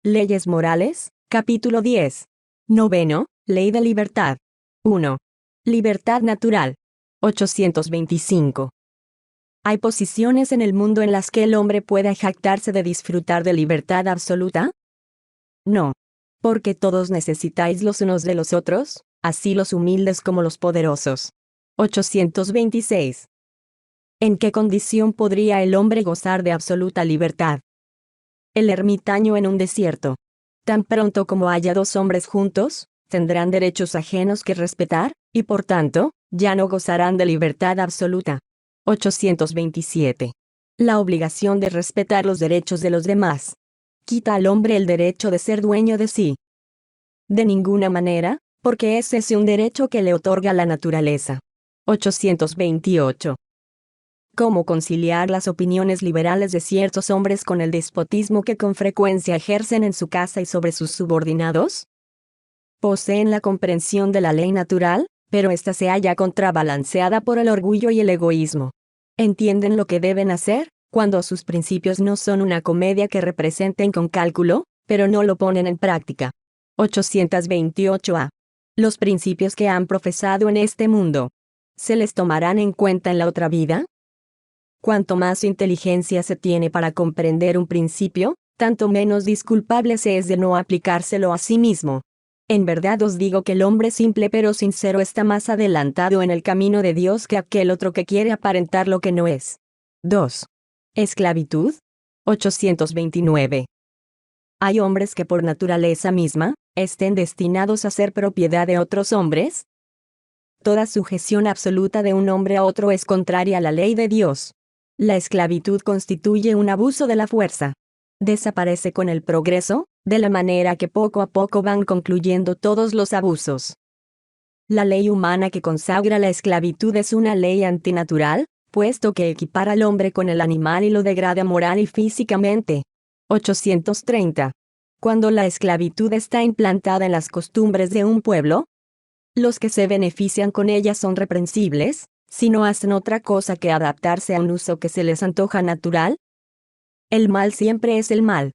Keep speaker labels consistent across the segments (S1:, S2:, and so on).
S1: Leyes morales, capítulo 10. Noveno, Ley de libertad. 1. Libertad natural. 825. ¿Hay posiciones en el mundo en las que el hombre pueda jactarse de disfrutar de libertad absoluta? No. Porque todos necesitáis los unos de los otros, así los humildes como los poderosos. 826. ¿En qué condición podría el hombre gozar de absoluta libertad? El ermitaño en un desierto. Tan pronto como haya dos hombres juntos, tendrán derechos ajenos que respetar, y por tanto, ya no gozarán de libertad absoluta. 827. La obligación de respetar los derechos de los demás quita al hombre el derecho de ser dueño de sí. De ninguna manera, porque ese es un derecho que le otorga la naturaleza. 828. ¿Cómo conciliar las opiniones liberales de ciertos hombres con el despotismo que con frecuencia ejercen en su casa y sobre sus subordinados? Poseen la comprensión de la ley natural, pero ésta se halla contrabalanceada por el orgullo y el egoísmo. Entienden lo que deben hacer, cuando sus principios no son una comedia que representen con cálculo, pero no lo ponen en práctica. 828a. Los principios que han profesado en este mundo, ¿se les tomarán en cuenta en la otra vida? Cuanto más inteligencia se tiene para comprender un principio, tanto menos disculpable se es de no aplicárselo a sí mismo. En verdad os digo que el hombre simple pero sincero está más adelantado en el camino de Dios que aquel otro que quiere aparentar lo que no es. 2. Esclavitud. 829. ¿Hay hombres que por naturaleza misma, estén destinados a ser propiedad de otros hombres? Toda sujeción absoluta de un hombre a otro es contraria a la ley de Dios. La esclavitud constituye un abuso de la fuerza. Desaparece con el progreso, de la manera que poco a poco van concluyendo todos los abusos. La ley humana que consagra la esclavitud es una ley antinatural, puesto que equipara al hombre con el animal y lo degrada moral y físicamente. 830. Cuando la esclavitud está implantada en las costumbres de un pueblo, los que se benefician con ella son reprensibles, si no hacen otra cosa que adaptarse a un uso que se les antoja natural. El mal siempre es el mal.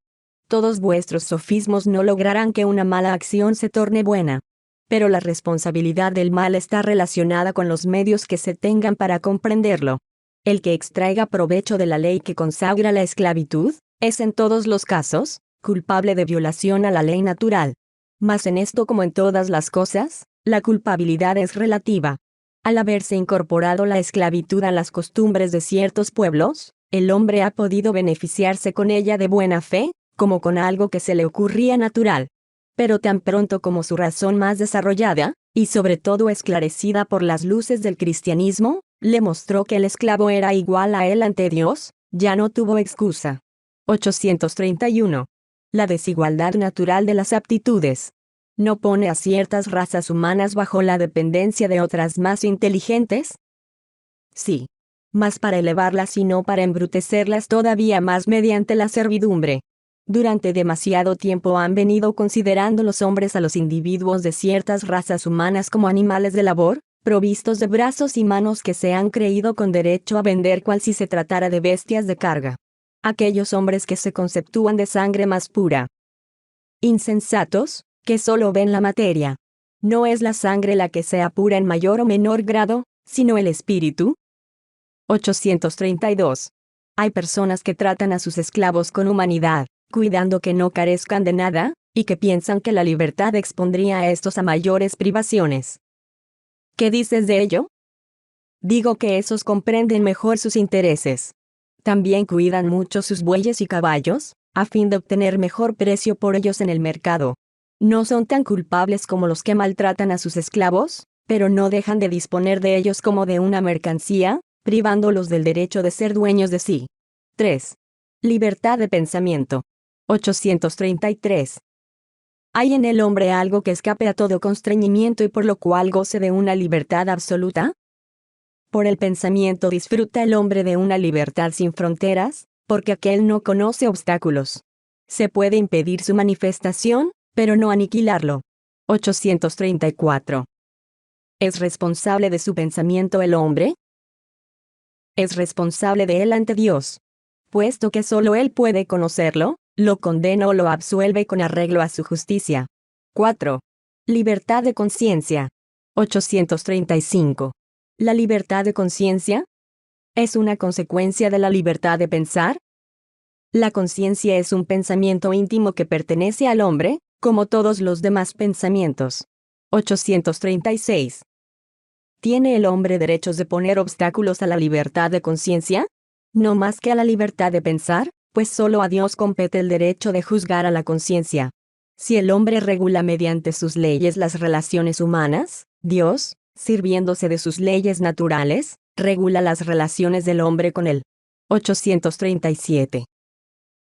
S1: Todos vuestros sofismos no lograrán que una mala acción se torne buena. Pero la responsabilidad del mal está relacionada con los medios que se tengan para comprenderlo. El que extraiga provecho de la ley que consagra la esclavitud, es en todos los casos, culpable de violación a la ley natural. Mas en esto como en todas las cosas, la culpabilidad es relativa. Al haberse incorporado la esclavitud a las costumbres de ciertos pueblos, el hombre ha podido beneficiarse con ella de buena fe, como con algo que se le ocurría natural. Pero tan pronto como su razón más desarrollada, y sobre todo esclarecida por las luces del cristianismo, le mostró que el esclavo era igual a él ante Dios, ya no tuvo excusa. 831. La desigualdad natural de las aptitudes ¿no pone a ciertas razas humanas bajo la dependencia de otras más inteligentes? Sí. Mas para elevarlas y no para embrutecerlas todavía más mediante la servidumbre. Durante demasiado tiempo han venido considerando los hombres a los individuos de ciertas razas humanas como animales de labor, provistos de brazos y manos que se han creído con derecho a vender cual si se tratara de bestias de carga. Aquellos hombres que se conceptúan de sangre más pura. Insensatos, que solo ven la materia. No es la sangre la que sea pura en mayor o menor grado, sino el espíritu. 832. Hay personas que tratan a sus esclavos con humanidad, cuidando que no carezcan de nada, y que piensan que la libertad expondría a estos a mayores privaciones. ¿Qué dices de ello? Digo que esos comprenden mejor sus intereses. También cuidan mucho sus bueyes y caballos, a fin de obtener mejor precio por ellos en el mercado. No son tan culpables como los que maltratan a sus esclavos, pero no dejan de disponer de ellos como de una mercancía, privándolos del derecho de ser dueños de sí. 3. Libertad de pensamiento. 833. ¿Hay en el hombre algo que escape a todo constreñimiento y por lo cual goce de una libertad absoluta? Por el pensamiento disfruta el hombre de una libertad sin fronteras, porque aquel no conoce obstáculos. Se puede impedir su manifestación, pero no aniquilarlo. 834. ¿Es responsable de su pensamiento el hombre? Es responsable de él ante Dios. Puesto que solo él puede conocerlo, lo condena o lo absuelve con arreglo a su justicia. 4. Libertad de conciencia. 835. ¿La libertad de conciencia es una consecuencia de la libertad de pensar? La conciencia es un pensamiento íntimo que pertenece al hombre, como todos los demás pensamientos. 836. ¿Tiene el hombre derechos de poner obstáculos a la libertad de conciencia? No más que a la libertad de pensar, pues solo a Dios compete el derecho de juzgar a la conciencia. Si el hombre regula mediante sus leyes las relaciones humanas, Dios, sirviéndose de sus leyes naturales, regula las relaciones del hombre con él. 837.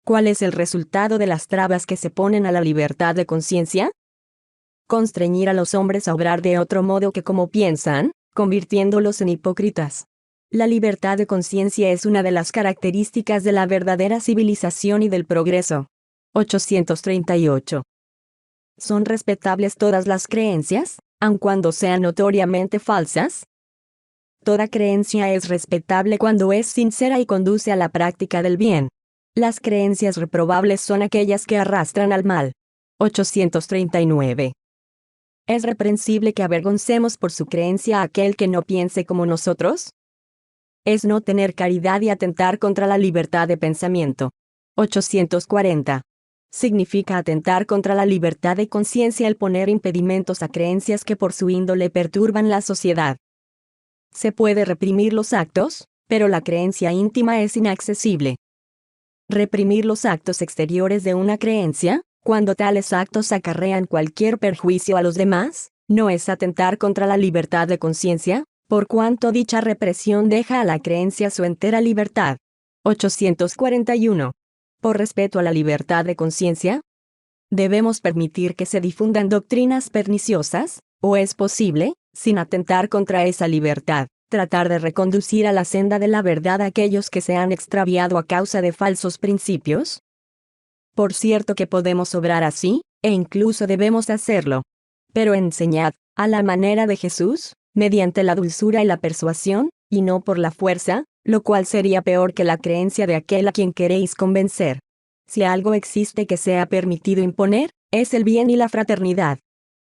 S1: ¿Cuál es el resultado de las trabas que se ponen a la libertad de conciencia? Constreñir a los hombres a obrar de otro modo que como piensan, convirtiéndolos en hipócritas. La libertad de conciencia es una de las características de la verdadera civilización y del progreso. 838. ¿Son respetables todas las creencias, aun cuando sean notoriamente falsas? Toda creencia es respetable cuando es sincera y conduce a la práctica del bien. Las creencias reprobables son aquellas que arrastran al mal. 839. ¿Es reprensible que avergoncemos por su creencia a aquel que no piense como nosotros? Es no tener caridad y atentar contra la libertad de pensamiento. 840. Significa atentar contra la libertad de conciencia el poner impedimentos a creencias que por su índole perturban la sociedad. Se puede reprimir los actos, pero la creencia íntima es inaccesible. Reprimir los actos exteriores de una creencia, cuando tales actos acarrean cualquier perjuicio a los demás, no es atentar contra la libertad de conciencia, por cuanto dicha represión deja a la creencia su entera libertad. 841. Por respeto a la libertad de conciencia, ¿debemos permitir que se difundan doctrinas perniciosas, o es posible, sin atentar contra esa libertad, tratar de reconducir a la senda de la verdad a aquellos que se han extraviado a causa de falsos principios? Por cierto que podemos obrar así, e incluso debemos hacerlo. Pero enseñad, a la manera de Jesús, mediante la dulzura y la persuasión, y no por la fuerza, lo cual sería peor que la creencia de aquel a quien queréis convencer. Si algo existe que sea permitido imponer, es el bien y la fraternidad.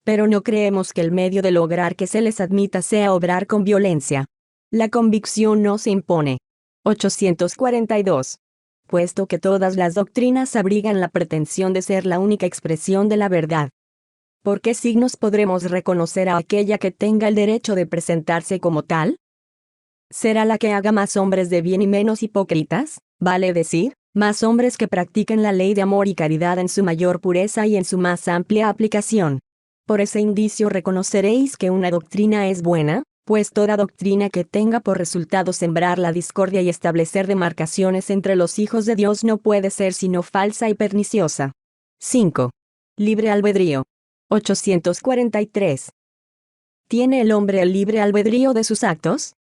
S1: Pero no creemos que el medio de lograr que se les admita sea obrar con violencia. La convicción no se impone. 842. Puesto que todas las doctrinas abrigan la pretensión de ser la única expresión de la verdad, ¿por qué signos podremos reconocer a aquella que tenga el derecho de presentarse como tal? ¿Será la que haga más hombres de bien y menos hipócritas, vale decir, más hombres que practiquen la ley de amor y caridad en su mayor pureza y en su más amplia aplicación? Por ese indicio reconoceréis que una doctrina es buena, pues toda doctrina que tenga por resultado sembrar la discordia y establecer demarcaciones entre los hijos de Dios no puede ser sino falsa y perniciosa. 5. Libre albedrío. 843. ¿Tiene el hombre el libre albedrío de sus actos?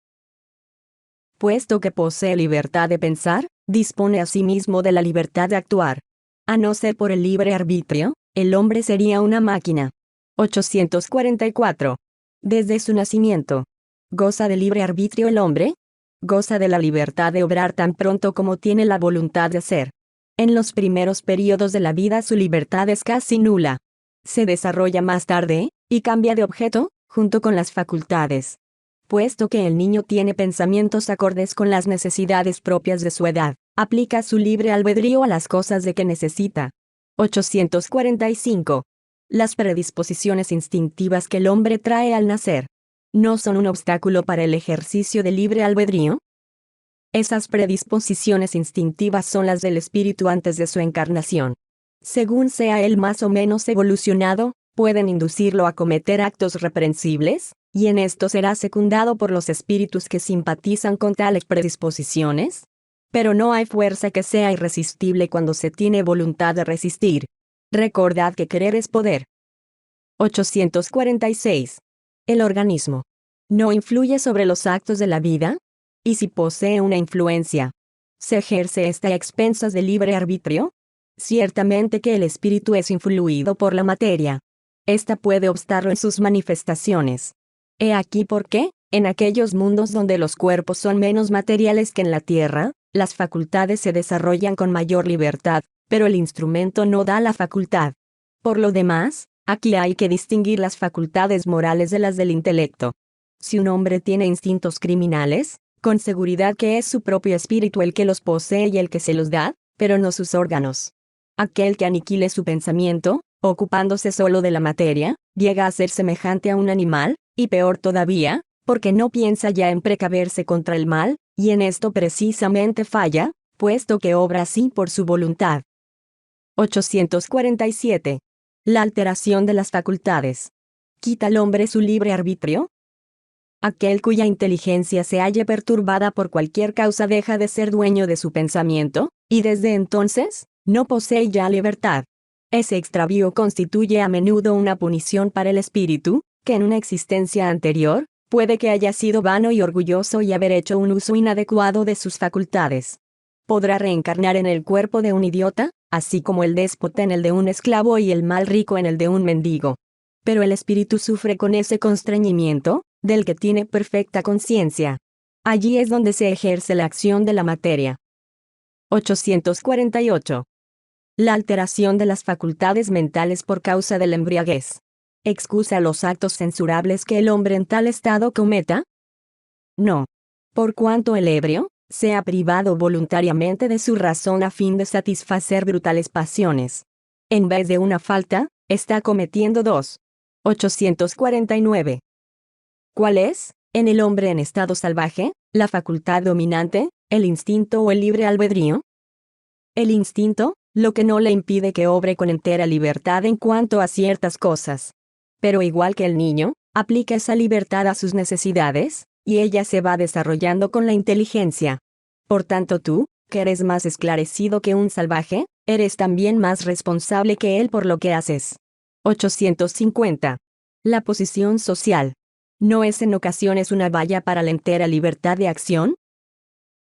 S1: Puesto que posee libertad de pensar, dispone asimismo de la libertad de actuar. A no ser por el libre arbitrio, el hombre sería una máquina. 844. Desde su nacimiento, ¿goza de libre arbitrio el hombre? Goza de la libertad de obrar tan pronto como tiene la voluntad de hacer. En los primeros períodos de la vida su libertad es casi nula. Se desarrolla más tarde, y cambia de objeto, junto con las facultades. Puesto que el niño tiene pensamientos acordes con las necesidades propias de su edad, aplica su libre albedrío a las cosas de que necesita. 845. Las predisposiciones instintivas que el hombre trae al nacer, ¿no son un obstáculo para el ejercicio del libre albedrío? Esas predisposiciones instintivas son las del espíritu antes de su encarnación. Según sea él más o menos evolucionado, pueden inducirlo a cometer actos reprensibles, y en esto será secundado por los espíritus que simpatizan con tales predisposiciones. Pero no hay fuerza que sea irresistible cuando se tiene voluntad de resistir. Recordad que querer es poder. 846. ¿El organismo no influye sobre los actos de la vida? ¿Y si posee una influencia, se ejerce esta a expensas del libre arbitrio? Ciertamente que el espíritu es influido por la materia. Esta puede obstarlo en sus manifestaciones. He aquí por qué, en aquellos mundos donde los cuerpos son menos materiales que en la tierra, las facultades se desarrollan con mayor libertad, pero el instrumento no da la facultad. Por lo demás, aquí hay que distinguir las facultades morales de las del intelecto. Si un hombre tiene instintos criminales, con seguridad que es su propio espíritu el que los posee y el que se los da, pero no sus órganos. Aquel que aniquile su pensamiento, ocupándose solo de la materia, llega a ser semejante a un animal, y peor todavía, porque no piensa ya en precaverse contra el mal, y en esto precisamente falla, puesto que obra así por su voluntad. 847. La alteración de las facultades. ¿Quita al hombre su libre arbitrio? Aquel cuya inteligencia se halle perturbada por cualquier causa deja de ser dueño de su pensamiento, y desde entonces, no posee ya libertad. Ese extravío constituye a menudo una punición para el espíritu, que en una existencia anterior, puede que haya sido vano y orgulloso y haber hecho un uso inadecuado de sus facultades. Podrá reencarnar en el cuerpo de un idiota, así como el déspota en el de un esclavo y el mal rico en el de un mendigo. Pero el espíritu sufre con ese constreñimiento, del que tiene perfecta conciencia. Allí es donde se ejerce la acción de la materia. 848. La alteración de las facultades mentales por causa de la embriaguez. ¿Excusa los actos censurables que el hombre en tal estado cometa? No. Por cuanto el ebrio se ha privado voluntariamente de su razón a fin de satisfacer brutales pasiones. En vez de una falta, está cometiendo dos. 849. ¿Cuál es, en el hombre en estado salvaje, la facultad dominante, el instinto o el libre albedrío? El instinto, lo que no le impide que obre con entera libertad en cuanto a ciertas cosas. Pero igual que el niño, aplica esa libertad a sus necesidades, y ella se va desarrollando con la inteligencia. Por tanto tú, que eres más esclarecido que un salvaje, eres también más responsable que él por lo que haces. 850. La posición social. ¿No es en ocasiones una valla para la entera libertad de acción?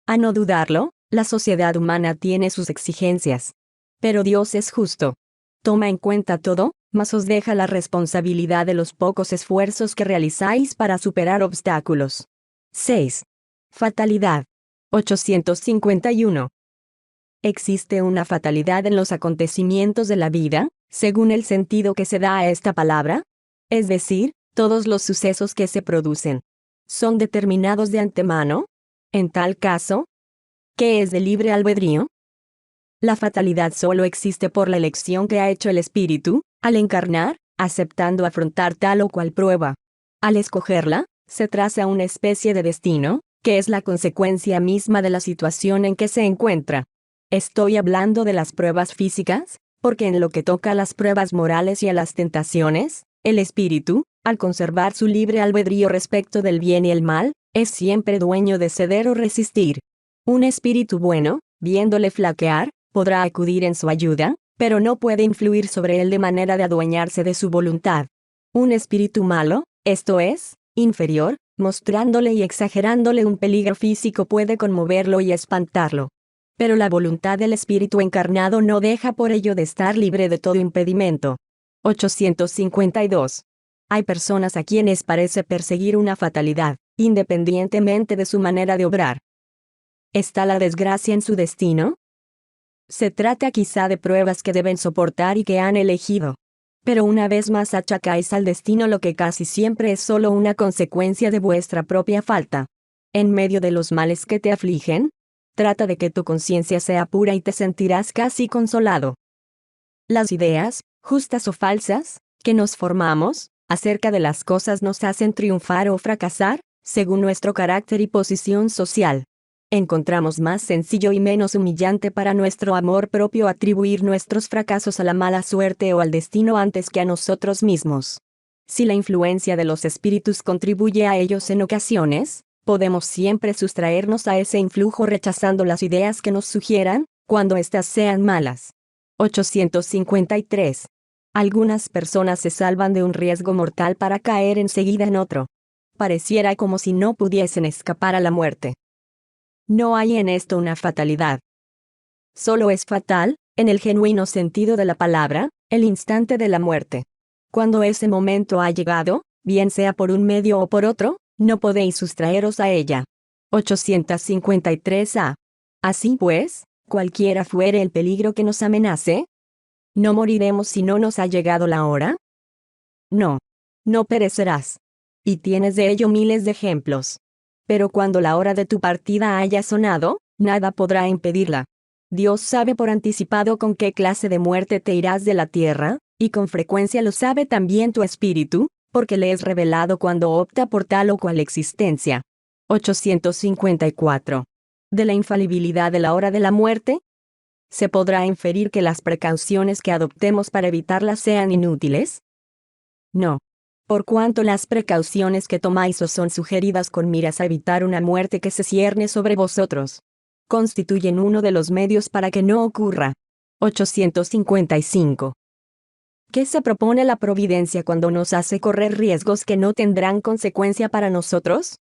S1: A no dudarlo, la sociedad humana tiene sus exigencias. Pero Dios es justo. Toma en cuenta todo, mas os deja la responsabilidad de los pocos esfuerzos que realizáis para superar obstáculos. 6. Fatalidad. 851. ¿Existe una fatalidad en los acontecimientos de la vida, según el sentido que se da a esta palabra? Es decir, todos los sucesos que se producen son determinados de antemano. En tal caso, ¿qué es el libre albedrío? La fatalidad solo existe por la elección que ha hecho el espíritu, al encarnar, aceptando afrontar tal o cual prueba. Al escogerla, se traza una especie de destino, que es la consecuencia misma de la situación en que se encuentra. Estoy hablando de las pruebas físicas, porque en lo que toca a las pruebas morales y a las tentaciones, el espíritu, al conservar su libre albedrío respecto del bien y el mal, es siempre dueño de ceder o resistir. Un espíritu bueno, viéndole flaquear, podrá acudir en su ayuda, pero no puede influir sobre él de manera de adueñarse de su voluntad. Un espíritu malo, esto es, inferior, mostrándole y exagerándole un peligro físico puede conmoverlo y espantarlo. Pero la voluntad del espíritu encarnado no deja por ello de estar libre de todo impedimento. 852. Hay personas a quienes parece perseguir una fatalidad, independientemente de su manera de obrar. ¿Está la desgracia en su destino? Se trata quizá de pruebas que deben soportar y que han elegido. Pero una vez más achacáis al destino lo que casi siempre es solo una consecuencia de vuestra propia falta. En medio de los males que te afligen, trata de que tu conciencia sea pura y te sentirás casi consolado. Las ideas, justas o falsas, que nos formamos, acerca de las cosas nos hacen triunfar o fracasar, según nuestro carácter y posición social. Encontramos más sencillo y menos humillante para nuestro amor propio atribuir nuestros fracasos a la mala suerte o al destino antes que a nosotros mismos. Si la influencia de los espíritus contribuye a ellos en ocasiones, podemos siempre sustraernos a ese influjo rechazando las ideas que nos sugieran, cuando éstas sean malas. 853. Algunas personas se salvan de un riesgo mortal para caer enseguida en otro. Pareciera como si no pudiesen escapar a la muerte. No hay en esto una fatalidad. Solo es fatal, en el genuino sentido de la palabra, el instante de la muerte. Cuando ese momento ha llegado, bien sea por un medio o por otro, no podéis sustraeros a ella. 853a. Así pues, Cualquiera fuere el peligro que nos amenace, ¿no moriremos si no nos ha llegado la hora? No. No perecerás. Y tienes de ello miles de ejemplos. Pero cuando la hora de tu partida haya sonado, nada podrá impedirla. Dios sabe por anticipado con qué clase de muerte te irás de la tierra, y con frecuencia lo sabe también tu espíritu, porque le es revelado cuando opta por tal o cual existencia. 854. ¿De la infalibilidad de la hora de la muerte? ¿Se podrá inferir que las precauciones que adoptemos para evitarla sean inútiles? No. Por cuanto las precauciones que tomáis os son sugeridas con miras a evitar una muerte que se cierne sobre vosotros, constituyen uno de los medios para que no ocurra. 855. ¿Qué se propone la providencia cuando nos hace correr riesgos que no tendrán consecuencia para nosotros?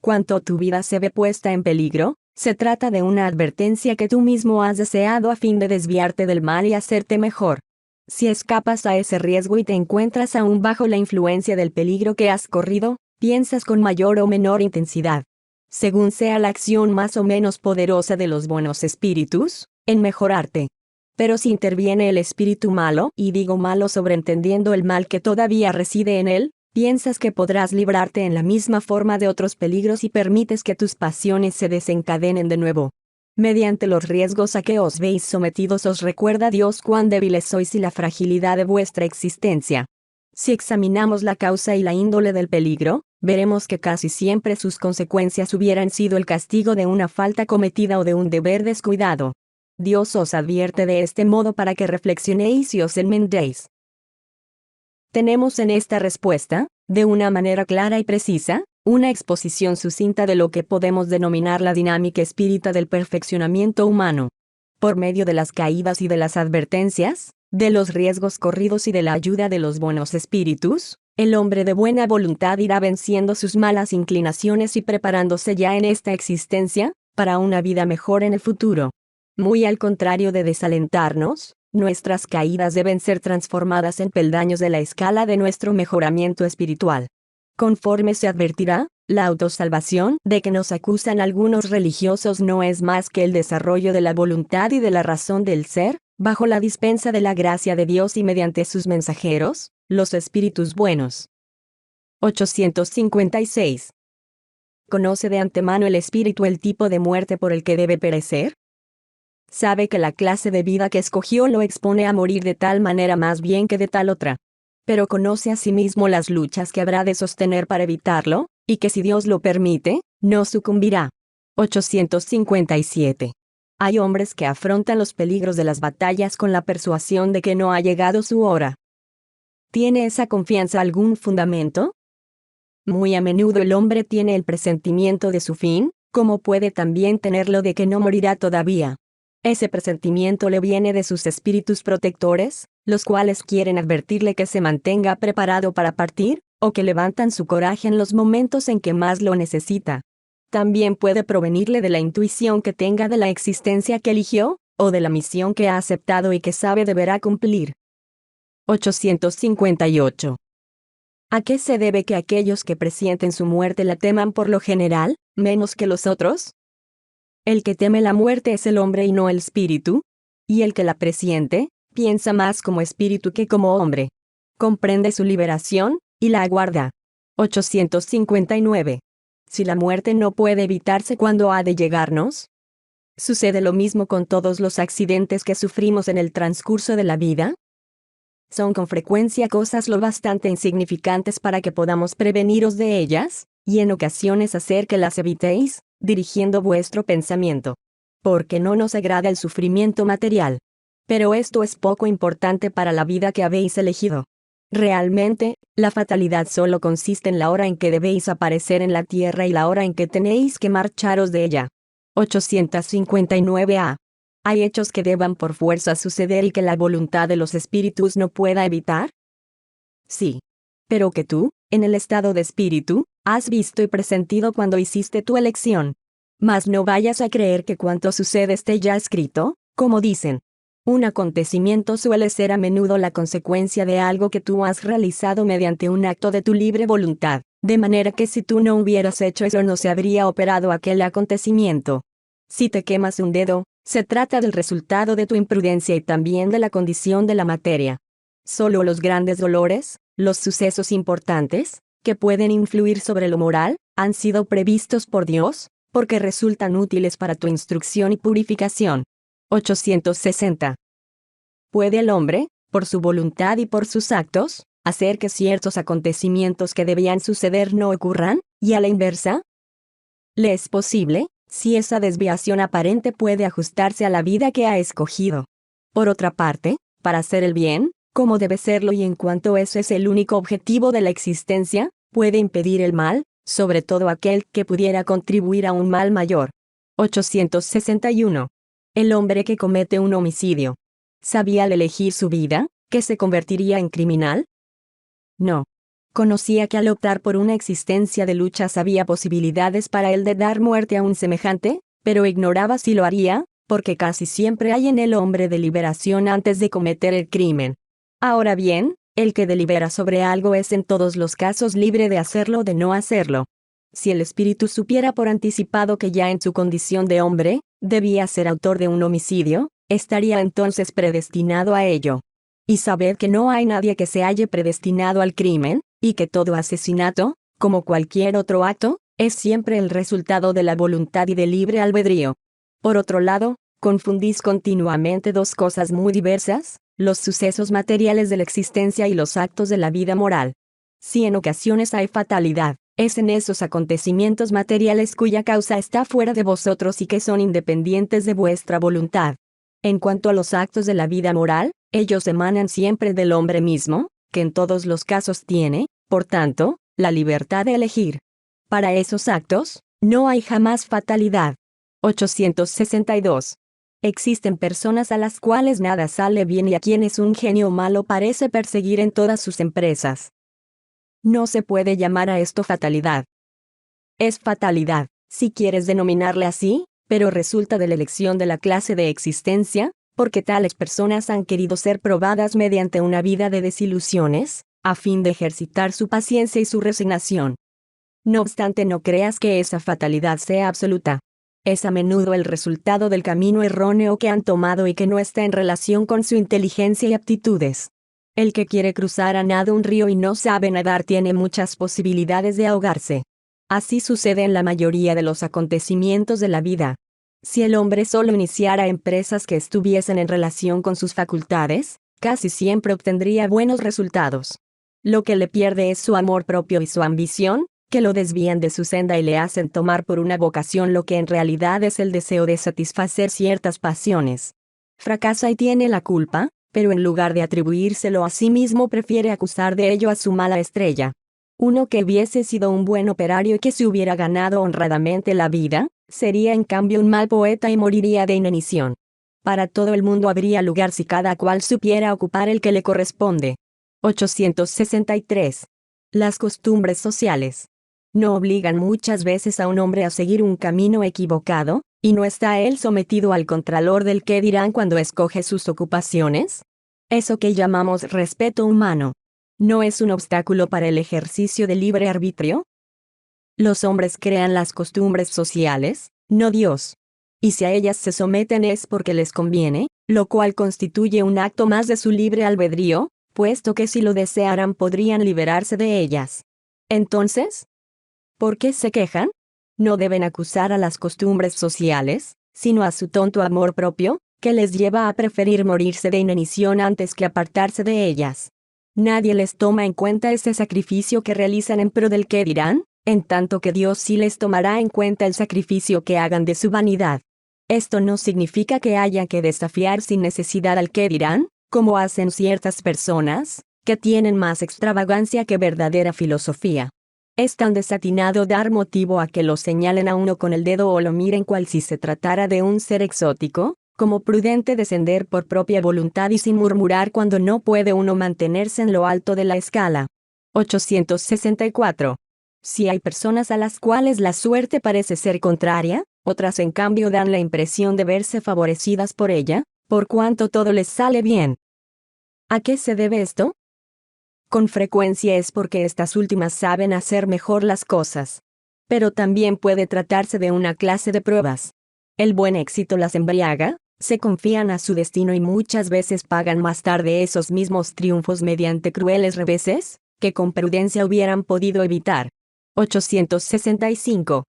S1: Cuanto tu vida se ve puesta en peligro, se trata de una advertencia que tú mismo has deseado a fin de desviarte del mal y hacerte mejor. Si escapas a ese riesgo y te encuentras aún bajo la influencia del peligro que has corrido, piensas con mayor o menor intensidad, según sea la acción más o menos poderosa de los buenos espíritus, en mejorarte. Pero si interviene el espíritu malo, y digo malo sobreentendiendo el mal que todavía reside en él, piensas que podrás librarte en la misma forma de otros peligros y permites que tus pasiones se desencadenen de nuevo. Mediante los riesgos a que os veis sometidos os recuerda Dios cuán débiles sois y la fragilidad de vuestra existencia. Si examinamos la causa y la índole del peligro, veremos que casi siempre sus consecuencias hubieran sido el castigo de una falta cometida o de un deber descuidado. Dios os advierte de este modo para que reflexionéis y os enmendéis. Tenemos en esta respuesta, de una manera clara y precisa, una exposición sucinta de lo que podemos denominar la dinámica espírita del perfeccionamiento humano. Por medio de las caídas y de las advertencias, de los riesgos corridos y de la ayuda de los buenos espíritus, el hombre de buena voluntad irá venciendo sus malas inclinaciones y preparándose ya en esta existencia, para una vida mejor en el futuro. Muy al contrario de desalentarnos, nuestras caídas deben ser transformadas en peldaños de la escala de nuestro mejoramiento espiritual. Conforme se advertirá, la autosalvación de que nos acusan algunos religiosos no es más que el desarrollo de la voluntad y de la razón del ser, bajo la dispensa de la gracia de Dios y mediante sus mensajeros, los espíritus buenos. 856. ¿Conoce de antemano el espíritu el tipo de muerte por el que debe perecer? Sabe que la clase de vida que escogió lo expone a morir de tal manera más bien que de tal otra. Pero conoce asimismo las luchas que habrá de sostener para evitarlo, y que si Dios lo permite, no sucumbirá. 857. Hay hombres que afrontan los peligros de las batallas con la persuasión de que no ha llegado su hora. ¿Tiene esa confianza algún fundamento? Muy a menudo el hombre tiene el presentimiento de su fin, como puede también tenerlo de que no morirá todavía. Ese presentimiento le viene de sus espíritus protectores, los cuales quieren advertirle que se mantenga preparado para partir, o que levantan su coraje en los momentos en que más lo necesita. También puede provenirle de la intuición que tenga de la existencia que eligió, o de la misión que ha aceptado y que sabe deberá cumplir. 858. ¿A qué se debe que aquellos que presienten su muerte la teman por lo general, menos que los otros? El que teme la muerte es el hombre y no el espíritu, y el que la presiente, piensa más como espíritu que como hombre. Comprende su liberación, y la aguarda. 859. Si la muerte no puede evitarse cuando ha de llegarnos, ¿sucede lo mismo con todos los accidentes que sufrimos en el transcurso de la vida? Son con frecuencia cosas lo bastante insignificantes para que podamos preveniros de ellas, y en ocasiones hacer que las evitéis, dirigiendo vuestro pensamiento. Porque no nos agrada el sufrimiento material. Pero esto es poco importante para la vida que habéis elegido. Realmente, la fatalidad solo consiste en la hora en que debéis aparecer en la tierra y la hora en que tenéis que marcharos de ella. 859a. ¿Hay hechos que deban por fuerza suceder y que la voluntad de los espíritus no pueda evitar? Sí. Pero que tú, en el estado de espíritu, has visto y presentido cuando hiciste tu elección. Mas no vayas a creer que cuanto sucede esté ya escrito, como dicen. Un acontecimiento suele ser a menudo la consecuencia de algo que tú has realizado mediante un acto de tu libre voluntad, de manera que si tú no hubieras hecho eso no se habría operado aquel acontecimiento. Si te quemas un dedo, Se trata del resultado de tu imprudencia y también de la condición de la materia. Solo los grandes dolores, los sucesos importantes, que pueden influir sobre lo moral, han sido previstos por Dios, porque resultan útiles para tu instrucción y purificación. 860. ¿Puede el hombre, por su voluntad y por sus actos, hacer que ciertos acontecimientos que debían suceder no ocurran, y a la inversa? ¿Le es posible, si esa desviación aparente puede ajustarse a la vida que ha escogido? Por otra parte, para hacer el bien, como debe serlo y en cuanto eso es el único objetivo de la existencia, puede impedir el mal, sobre todo aquel que pudiera contribuir a un mal mayor. 861. El hombre que comete un homicidio, ¿sabía al elegir su vida, que se convertiría en criminal? No. Conocía que al optar por una existencia de luchas había posibilidades para él de dar muerte a un semejante, pero ignoraba si lo haría, porque casi siempre hay en el hombre deliberación antes de cometer el crimen. Ahora bien, el que delibera sobre algo es en todos los casos libre de hacerlo o de no hacerlo. Si el espíritu supiera por anticipado que ya en su condición de hombre, debía ser autor de un homicidio, estaría entonces predestinado a ello. Y sabed que no hay nadie que se halle predestinado al crimen, y que todo asesinato, como cualquier otro acto, es siempre el resultado de la voluntad y del libre albedrío. Por otro lado, confundís continuamente dos cosas muy diversas, los sucesos materiales de la existencia y los actos de la vida moral. Si en ocasiones hay fatalidad, es en esos acontecimientos materiales cuya causa está fuera de vosotros y que son independientes de vuestra voluntad. En cuanto a los actos de la vida moral, ellos emanan siempre del hombre mismo, que en todos los casos tiene, por tanto, la libertad de elegir. Para esos actos, no hay jamás fatalidad. 862. Existen personas a las cuales nada sale bien y a quienes un genio malo parece perseguir en todas sus empresas. No se puede llamar a esto fatalidad. Es fatalidad, si quieres denominarle así, pero resulta de la elección de la clase de existencia, porque tales personas han querido ser probadas mediante una vida de desilusiones, a fin de ejercitar su paciencia y su resignación. No obstante, no creas que esa fatalidad sea absoluta. Es a menudo el resultado del camino erróneo que han tomado y que no está en relación con su inteligencia y aptitudes. El que quiere cruzar a nado un río y no sabe nadar tiene muchas posibilidades de ahogarse. Así sucede en la mayoría de los acontecimientos de la vida. Si el hombre solo iniciara empresas que estuviesen en relación con sus facultades, casi siempre obtendría buenos resultados. Lo que le pierde es su amor propio y su ambición, que lo desvían de su senda y le hacen tomar por una vocación lo que en realidad es el deseo de satisfacer ciertas pasiones. Fracasa y tiene la culpa, pero en lugar de atribuírselo a sí mismo prefiere acusar de ello a su mala estrella. Uno que hubiese sido un buen operario y que se hubiera ganado honradamente la vida, sería en cambio un mal poeta y moriría de inanición. Para todo el mundo habría lugar si cada cual supiera ocupar el que le corresponde. 863. Las costumbres sociales no obligan muchas veces a un hombre a seguir un camino equivocado, y no está él sometido al contralor del qué dirán cuando escoge sus ocupaciones. Eso que llamamos respeto humano, ¿no es un obstáculo para el ejercicio del libre arbitrio? Los hombres crean las costumbres sociales, no Dios. Y si a ellas se someten es porque les conviene, lo cual constituye un acto más de su libre albedrío, puesto que si lo desearan podrían liberarse de ellas. Entonces, ¿por qué se quejan? No deben acusar a las costumbres sociales, sino a su tonto amor propio, que les lleva a preferir morirse de inanición antes que apartarse de ellas. Nadie les toma en cuenta ese sacrificio que realizan en pro del qué dirán, en tanto que Dios sí les tomará en cuenta el sacrificio que hagan de su vanidad. Esto no significa que haya que desafiar sin necesidad al qué dirán, como hacen ciertas personas, que tienen más extravagancia que verdadera filosofía. Es tan desatinado dar motivo a que lo señalen a uno con el dedo o lo miren cual si se tratara de un ser exótico, como prudente descender por propia voluntad y sin murmurar cuando no puede uno mantenerse en lo alto de la escala. 864. Si hay personas a las cuales la suerte parece ser contraria, otras en cambio dan la impresión de verse favorecidas por ella, por cuanto todo les sale bien. ¿A qué se debe esto? Con frecuencia es porque estas últimas saben hacer mejor las cosas. Pero también puede tratarse de una clase de pruebas. El buen éxito las embriaga, se confían a su destino y muchas veces pagan más tarde esos mismos triunfos mediante crueles reveses, que con prudencia hubieran podido evitar. 865.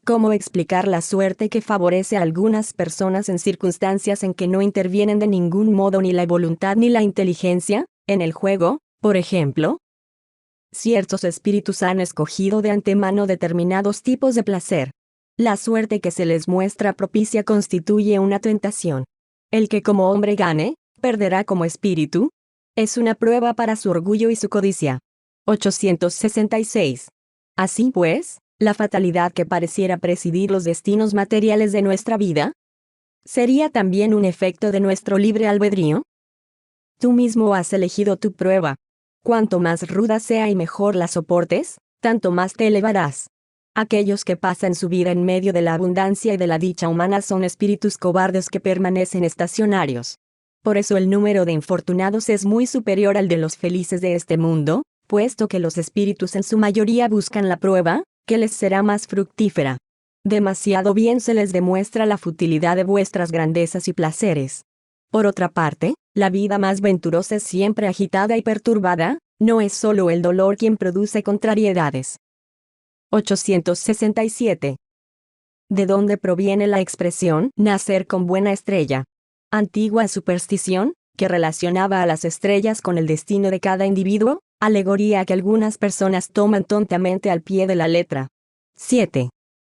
S1: ¿Cómo explicar la suerte que favorece a algunas personas en circunstancias en que no intervienen de ningún modo ni la voluntad ni la inteligencia, en el juego, por ejemplo? Ciertos espíritus han escogido de antemano determinados tipos de placer. La suerte que se les muestra propicia constituye una tentación. El que como hombre gane, perderá como espíritu. Es una prueba para su orgullo y su codicia. 866. Así pues, la fatalidad que pareciera presidir los destinos materiales de nuestra vida, ¿sería también un efecto de nuestro libre albedrío? Tú mismo has elegido tu prueba. Cuanto más ruda sea y mejor la soportes, tanto más te elevarás. Aquellos que pasan su vida en medio de la abundancia y de la dicha humana son espíritus cobardes que permanecen estacionarios. Por eso el número de infortunados es muy superior al de los felices de este mundo, puesto que los espíritus en su mayoría buscan la prueba, que les será más fructífera. Demasiado bien se les demuestra la futilidad de vuestras grandezas y placeres. Por otra parte, la vida más venturosa es siempre agitada y perturbada, no es solo el dolor quien produce contrariedades. 867. ¿De dónde proviene la expresión nacer con buena estrella? Antigua superstición, que relacionaba a las estrellas con el destino de cada individuo, alegoría que algunas personas toman tontamente al pie de la letra. 7.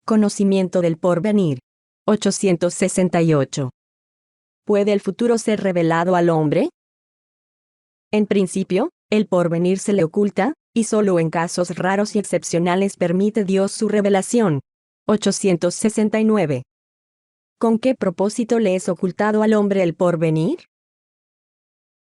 S1: Conocimiento del porvenir. 868. ¿Puede el futuro ser revelado al hombre? En principio, el porvenir se le oculta, y solo en casos raros y excepcionales permite Dios su revelación. 869. ¿Con qué propósito le es ocultado al hombre el porvenir?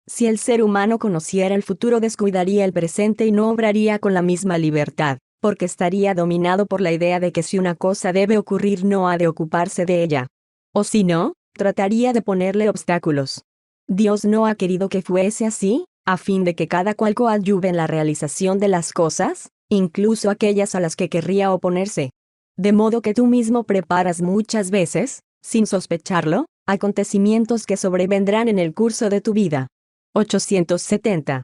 S1: Si el ser humano conociera el futuro, descuidaría el presente y no obraría con la misma libertad, porque estaría dominado por la idea de que si una cosa debe ocurrir no ha de ocuparse de ella. O si no, trataría de ponerle obstáculos. Dios no ha querido que fuese así, a fin de que cada cual coadyuve en la realización de las cosas, incluso aquellas a las que querría oponerse. De modo que tú mismo preparas muchas veces, sin sospecharlo, acontecimientos que sobrevendrán en el curso de tu vida. 870.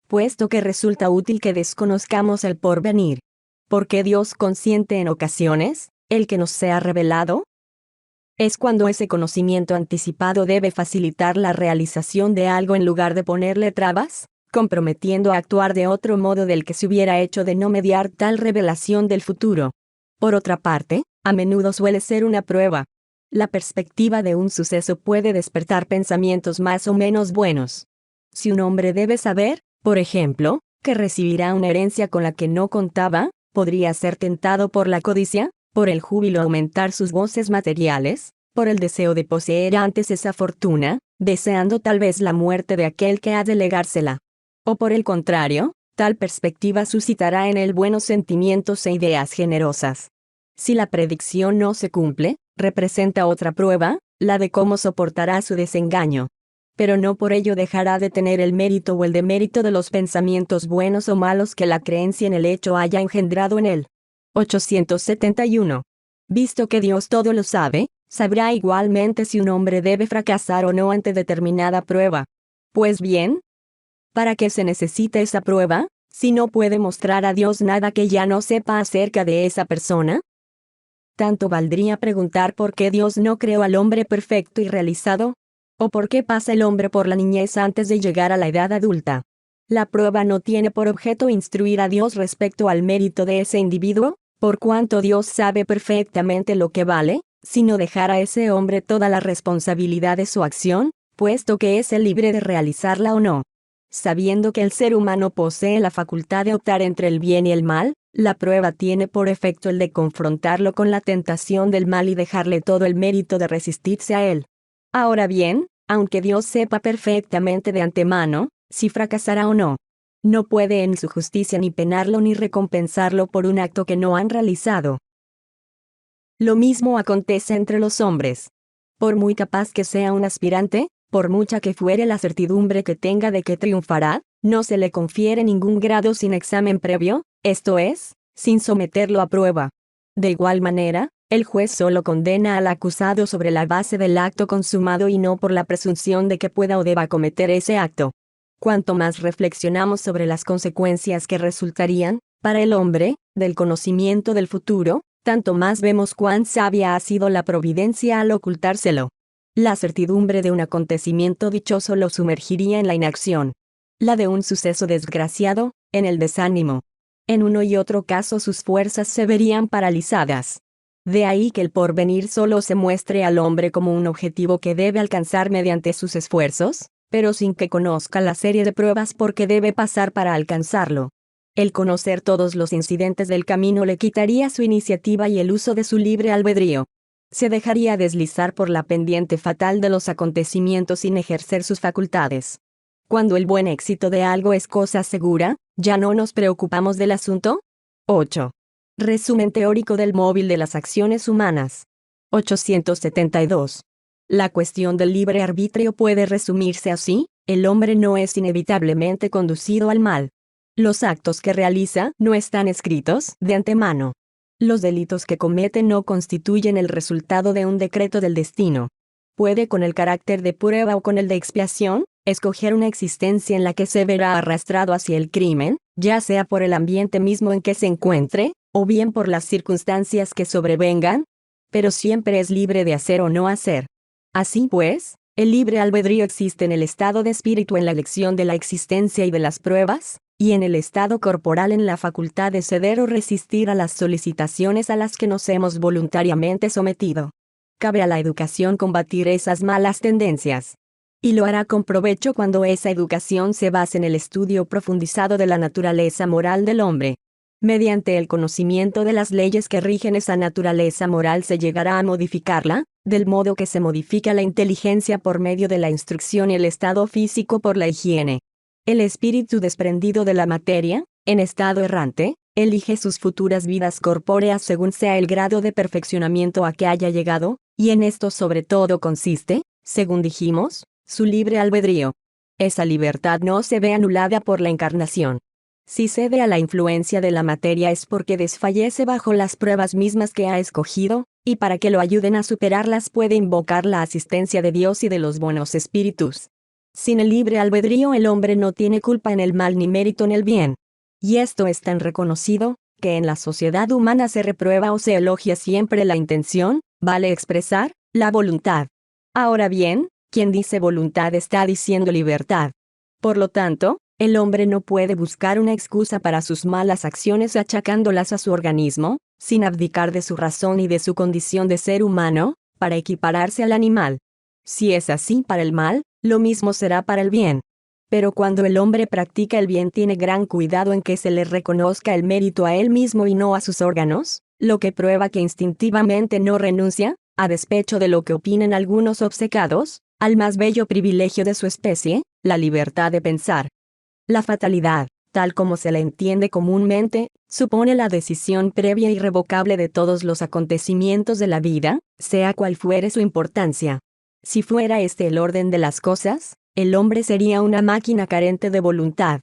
S1: Puesto que resulta útil que desconozcamos el porvenir, ¿por qué Dios consiente en ocasiones el que nos sea revelado? Es cuando ese conocimiento anticipado debe facilitar la realización de algo en lugar de ponerle trabas, comprometiendo a actuar de otro modo del que se hubiera hecho de no mediar tal revelación del futuro. Por otra parte, a menudo suele ser una prueba. La perspectiva de un suceso puede despertar pensamientos más o menos buenos. Si un hombre debe saber, por ejemplo, que recibirá una herencia con la que no contaba, podría ser tentado por la codicia, por el júbilo aumentar sus goces materiales, por el deseo de poseer antes esa fortuna, deseando tal vez la muerte de aquel que ha de legársela. O por el contrario, tal perspectiva suscitará en él buenos sentimientos e ideas generosas. Si la predicción no se cumple, representa otra prueba, la de cómo soportará su desengaño. Pero no por ello dejará de tener el mérito o el demérito de los pensamientos buenos o malos que la creencia en el hecho haya engendrado en él. 871. Visto que Dios todo lo sabe, sabrá igualmente si un hombre debe fracasar o no ante determinada prueba. Pues bien, ¿para qué se necesita esa prueba, si no puede mostrar a Dios nada que ya no sepa acerca de esa persona? Tanto valdría preguntar por qué Dios no creó al hombre perfecto y realizado, o por qué pasa el hombre por la niñez antes de llegar a la edad adulta. La prueba no tiene por objeto instruir a Dios respecto al mérito de ese individuo, por cuanto Dios sabe perfectamente lo que vale, sino dejar a ese hombre toda la responsabilidad de su acción, puesto que es el libre de realizarla o no. Sabiendo que el ser humano posee la facultad de optar entre el bien y el mal, la prueba tiene por efecto el de confrontarlo con la tentación del mal y dejarle todo el mérito de resistirse a él. Ahora bien, aunque Dios sepa perfectamente de antemano si fracasará o no, no puede en su justicia ni penarlo ni recompensarlo por un acto que no han realizado. Lo mismo acontece entre los hombres. Por muy capaz que sea un aspirante, por mucha que fuere la certidumbre que tenga de que triunfará, no se le confiere ningún grado sin examen previo, esto es, sin someterlo a prueba. De igual manera, El juez solo condena al acusado sobre la base del acto consumado y no por la presunción de que pueda o deba cometer ese acto. Cuanto más reflexionamos sobre las consecuencias que resultarían, para el hombre, del conocimiento del futuro, tanto más vemos cuán sabia ha sido la providencia al ocultárselo. La certidumbre de un acontecimiento dichoso lo sumergiría en la inacción. La de un suceso desgraciado, en el desánimo. En uno y otro caso sus fuerzas se verían paralizadas. De ahí que el porvenir solo se muestre al hombre como un objetivo que debe alcanzar mediante sus esfuerzos, pero sin que conozca la serie de pruebas por que debe pasar para alcanzarlo. El conocer todos los incidentes del camino le quitaría su iniciativa y el uso de su libre albedrío. Se dejaría deslizar por la pendiente fatal de los acontecimientos sin ejercer sus facultades. Cuando el buen éxito de algo es cosa segura, ¿ya no nos preocupamos del asunto? 8. Resumen teórico del móvil de las acciones humanas. 872. La cuestión del libre arbitrio puede resumirse así: el hombre no es inevitablemente conducido al mal. Los actos que realiza no están escritos de antemano. Los delitos que comete no constituyen el resultado de un decreto del destino. Puede, con el carácter de prueba o con el de expiación, escoger una existencia en la que se verá arrastrado hacia el crimen, ya sea por el ambiente mismo en que se encuentre, o bien por las circunstancias que sobrevengan, pero siempre es libre de hacer o no hacer. Así pues, el libre albedrío existe en el estado de espíritu en la elección de la existencia y de las pruebas, y en el estado corporal en la facultad de ceder o resistir a las solicitaciones a las que nos hemos voluntariamente sometido. Cabe a la educación combatir esas malas tendencias. Y lo hará con provecho cuando esa educación se base en el estudio profundizado de la naturaleza moral del hombre. Mediante el conocimiento de las leyes que rigen esa naturaleza moral se llegará a modificarla, del modo que se modifica la inteligencia por medio de la instrucción y el estado físico por la higiene. El espíritu desprendido de la materia, en estado errante, elige sus futuras vidas corpóreas según sea el grado de perfeccionamiento a que haya llegado, y en esto sobre todo consiste, según dijimos, su libre albedrío. Esa libertad no se ve anulada por la encarnación. Si cede a la influencia de la materia es porque desfallece bajo las pruebas mismas que ha escogido, y para que lo ayuden a superarlas puede invocar la asistencia de Dios y de los buenos espíritus. Sin el libre albedrío el hombre no tiene culpa en el mal ni mérito en el bien. Y esto es tan reconocido, que en la sociedad humana se reprueba o se elogia siempre la intención, vale expresar, la voluntad. Ahora bien, quien dice voluntad está diciendo libertad. Por lo tanto, el hombre no puede buscar una excusa para sus malas acciones achacándolas a su organismo, sin abdicar de su razón y de su condición de ser humano, para equipararse al animal. Si es así para el mal, lo mismo será para el bien. Pero cuando el hombre practica el bien tiene gran cuidado en que se le reconozca el mérito a él mismo y no a sus órganos, lo que prueba que instintivamente no renuncia, a despecho de lo que opinen algunos obcecados, al más bello privilegio de su especie, la libertad de pensar. La fatalidad, tal como se la entiende comúnmente, supone la decisión previa e irrevocable de todos los acontecimientos de la vida, sea cual fuere su importancia. Si fuera este el orden de las cosas, el hombre sería una máquina carente de voluntad.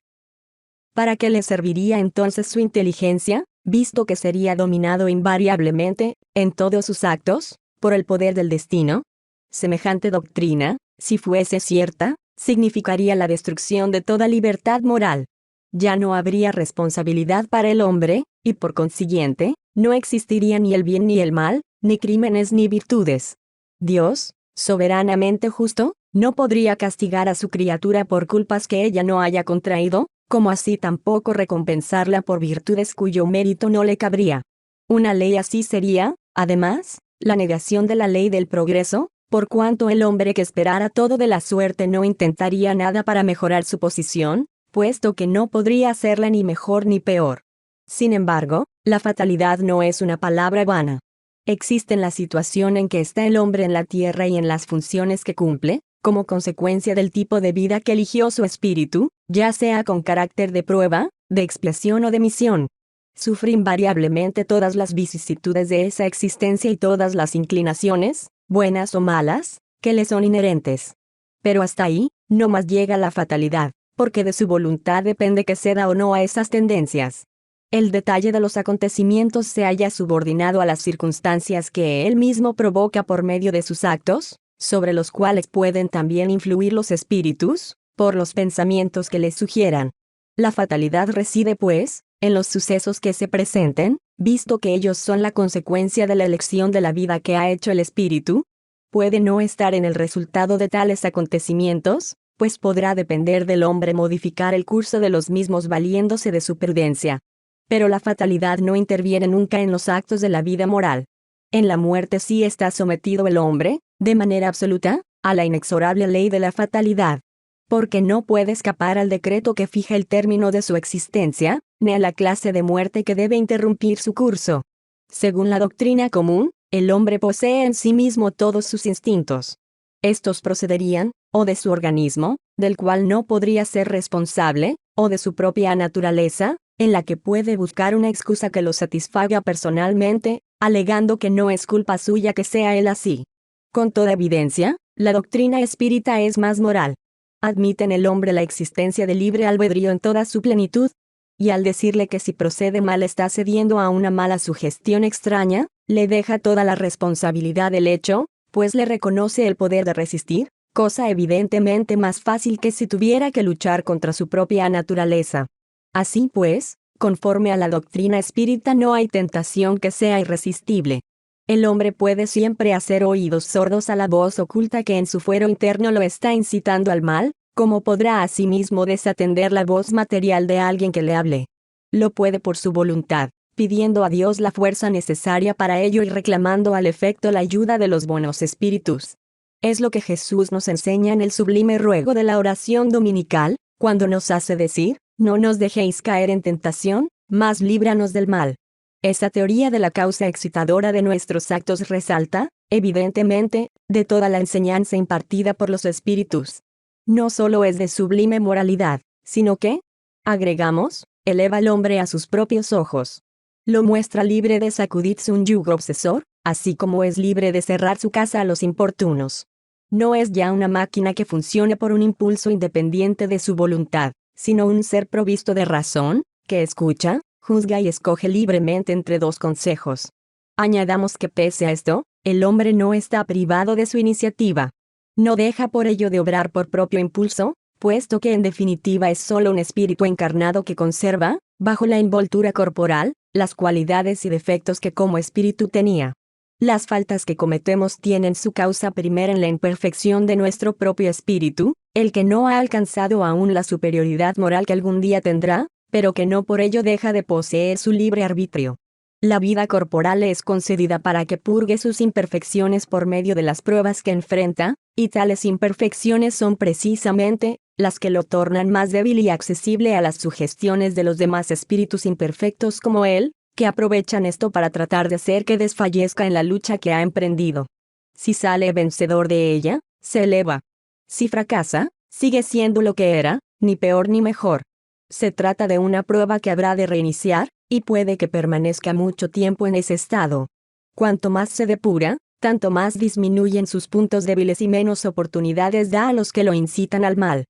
S1: ¿Para qué le serviría entonces su inteligencia, visto que sería dominado invariablemente, en todos sus actos, por el poder del destino? Semejante doctrina, si fuese cierta, significaría la destrucción de toda libertad moral. Ya no habría responsabilidad para el hombre, y por consiguiente, no existiría ni el bien ni el mal, ni crímenes ni virtudes. Dios, soberanamente justo, no podría castigar a su criatura por culpas que ella no haya contraído, como así tampoco recompensarla por virtudes cuyo mérito no le cabría. Una ley así sería, además, la negación de la ley del progreso, por cuanto el hombre que esperara todo de la suerte no intentaría nada para mejorar su posición, puesto que no podría hacerla ni mejor ni peor. Sin embargo, la fatalidad no es una palabra vana. Existe en la situación en que está el hombre en la tierra y en las funciones que cumple, como consecuencia del tipo de vida que eligió su espíritu, ya sea con carácter de prueba, de expiación o de misión. Sufre invariablemente todas las vicisitudes de esa existencia y todas las inclinaciones, buenas o malas, que le son inherentes. Pero hasta ahí, no más llega la fatalidad, porque de su voluntad depende que ceda o no a esas tendencias. el detalle de los acontecimientos se halla subordinado a las circunstancias que él mismo provoca por medio de sus actos, sobre los cuales pueden también influir los espíritus, por los pensamientos que les sugieran. La fatalidad reside, pues, en los sucesos que se presenten, visto que ellos son la consecuencia de la elección de la vida que ha hecho el espíritu. Puede no estar en el resultado de tales acontecimientos, pues podrá depender del hombre modificar el curso de los mismos valiéndose de su prudencia. Pero la fatalidad no interviene nunca en los actos de la vida moral. En la muerte sí está sometido el hombre, de manera absoluta, a la inexorable ley de la fatalidad. Porque no puede escapar al decreto que fija el término de su existencia, ni a la clase de muerte que debe interrumpir su curso. Según la doctrina común, el hombre posee en sí mismo todos sus instintos. Estos procederían, o de su organismo, del cual no podría ser responsable, o de su propia naturaleza, en la que puede buscar una excusa que lo satisfaga personalmente, alegando que no es culpa suya que sea él así. Con toda evidencia, la doctrina espírita es más moral. Admite en el hombre la existencia del libre albedrío en toda su plenitud, y al decirle que si procede mal está cediendo a una mala sugestión extraña, le deja toda la responsabilidad del hecho, pues le reconoce el poder de resistir, cosa evidentemente más fácil que si tuviera que luchar contra su propia naturaleza. Así pues, conforme a la doctrina espírita no hay tentación que sea irresistible. El hombre puede siempre hacer oídos sordos a la voz oculta que en su fuero interno lo está incitando al mal, como podrá asimismo desatender la voz material de alguien que le hable. Lo puede por su voluntad, pidiendo a Dios la fuerza necesaria para ello y reclamando al efecto la ayuda de los buenos espíritus. Es lo que Jesús nos enseña en el sublime ruego de la oración dominical, cuando nos hace decir: no nos dejéis caer en tentación, mas líbranos del mal. Esta teoría de la causa excitadora de nuestros actos resalta, evidentemente, de toda la enseñanza impartida por los espíritus. No solo es de sublime moralidad, sino que, agregamos, eleva al hombre a sus propios ojos. Lo muestra libre de sacudirse un yugo obsesor, así como es libre de cerrar su casa a los importunos. No es ya una máquina que funcione por un impulso independiente de su voluntad, sino un ser provisto de razón, que escucha, juzga y escoge libremente entre dos consejos. Añadamos que pese a esto, el hombre no está privado de su iniciativa. No deja por ello de obrar por propio impulso, puesto que en definitiva es solo un espíritu encarnado que conserva, bajo la envoltura corporal, las cualidades y defectos que como espíritu tenía. Las faltas que cometemos tienen su causa primera en la imperfección de nuestro propio espíritu, el que no ha alcanzado aún la superioridad moral que algún día tendrá, pero que no por ello deja de poseer su libre arbitrio. La vida corporal le es concedida para que purgue sus imperfecciones por medio de las pruebas que enfrenta, y tales imperfecciones son precisamente las que lo tornan más débil y accesible a las sugestiones de los demás espíritus imperfectos como él, que aprovechan esto para tratar de hacer que desfallezca en la lucha que ha emprendido. Si sale vencedor de ella, se eleva. Si fracasa, sigue siendo lo que era, ni peor ni mejor. Se trata de una prueba que habrá de reiniciar, y puede que permanezca mucho tiempo en ese estado. Cuanto más se depura, tanto más disminuyen sus puntos débiles y menos oportunidades da a los que lo incitan al mal.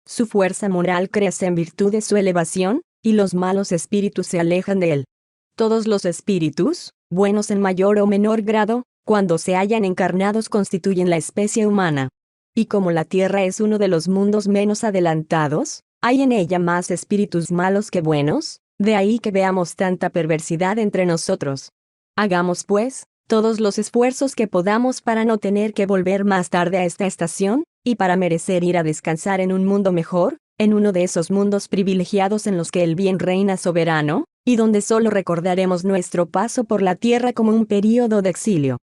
S1: Su fuerza moral crece en virtud de su elevación, y los malos espíritus se alejan de él. Todos los espíritus, buenos en mayor o menor grado, cuando se hallan encarnados constituyen la especie humana. Y como la Tierra es uno de los mundos menos adelantados, hay en ella más espíritus malos que buenos, de ahí que veamos tanta perversidad entre nosotros. Hagamos, pues, todos los esfuerzos que podamos para no tener que volver más tarde a esta estación, y para merecer ir a descansar en un mundo mejor, en uno de esos mundos privilegiados en los que el bien reina soberano, y donde solo recordaremos nuestro paso por la tierra como un período de exilio.